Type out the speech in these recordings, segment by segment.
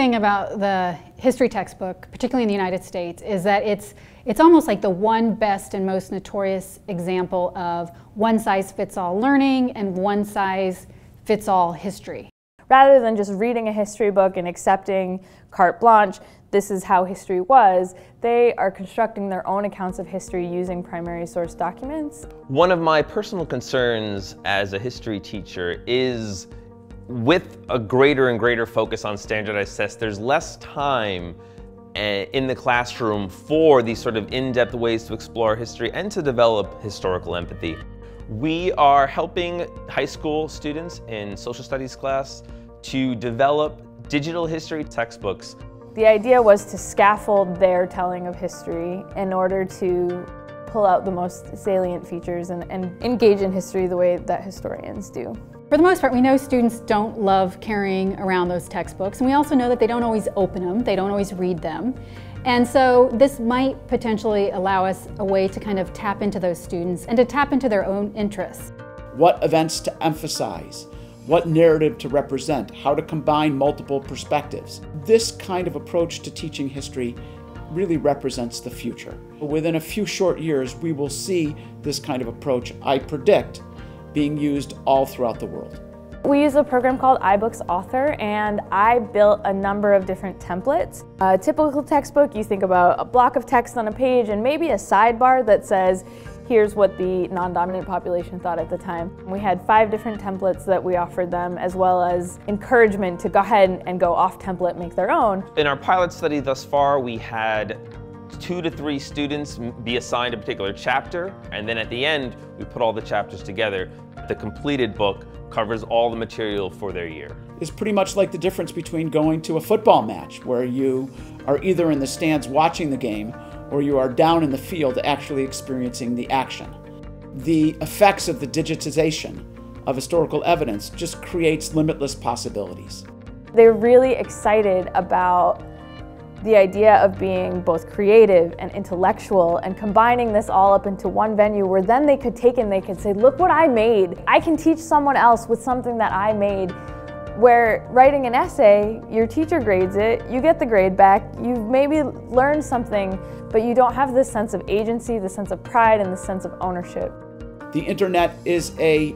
thing about the history textbook, particularly in the United States, is that it's almost like the one best and most notorious example of one-size-fits-all learning and one-size-fits-all history. Rather than just reading a history book and accepting carte blanche, this is how history was, they are constructing their own accounts of history using primary source documents. One of my personal concerns as a history teacher is, with a greater and greater focus on standardized tests, there's less time in the classroom for these sort of in-depth ways to explore history and to develop historical empathy. We are helping high school students in social studies class to develop digital history textbooks. The idea was to scaffold their telling of history in order to pull out the most salient features and engage in history the way that historians do. For the most part, we know students don't love carrying around those textbooks, and we also know that they don't always open them, they don't always read them. And so this might potentially allow us a way to kind of tap into those students and to tap into their own interests. What events to emphasize, what narrative to represent, how to combine multiple perspectives. This kind of approach to teaching history really represents the future. Within a few short years, we will see this kind of approach, I predict, being used all throughout the world. We use a program called iBooks Author, and I built a number of different templates. A typical textbook, you think about a block of text on a page and maybe a sidebar that says, here's what the non-dominant population thought at the time. We had 5 different templates that we offered them, as well as encouragement to go ahead and go off template, make their own. In our pilot study thus far, we had 2 to 3 students be assigned a particular chapter, and then at the end, we put all the chapters together. The completed book covers all the material for their year. It's pretty much like the difference between going to a football match, where you are either in the stands watching the game, or you are down in the field actually experiencing the action. The effects of the digitization of historical evidence just creates limitless possibilities. They're really excited about the idea of being both creative and intellectual and combining this all up into one venue where then they could take and they could say, look what I made. I can teach someone else with something that I made. Where writing an essay, your teacher grades it, you get the grade back, you've maybe learned something, but you don't have this sense of agency, the sense of pride, and the sense of ownership. The internet is a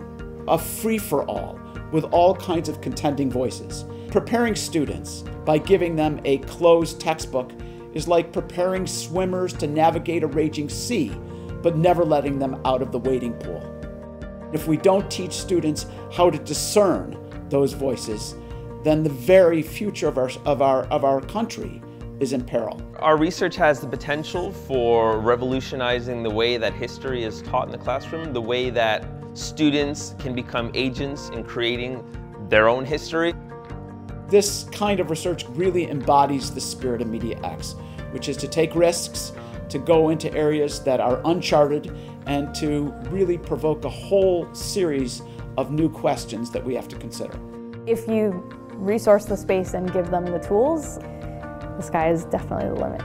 free-for-all with all kinds of contending voices. Preparing students by giving them a closed textbook is like preparing swimmers to navigate a raging sea, but never letting them out of the wading pool. If we don't teach students how to discern those voices, then the very future of our country is in peril. Our research has the potential for revolutionizing the way that history is taught in the classroom, the way that students can become agents in creating their own history. This kind of research really embodies the spirit of mediaX, which is to take risks, to go into areas that are uncharted, and to really provoke a whole series of new questions that we have to consider. If you resource the space and give them the tools, the sky is definitely the limit.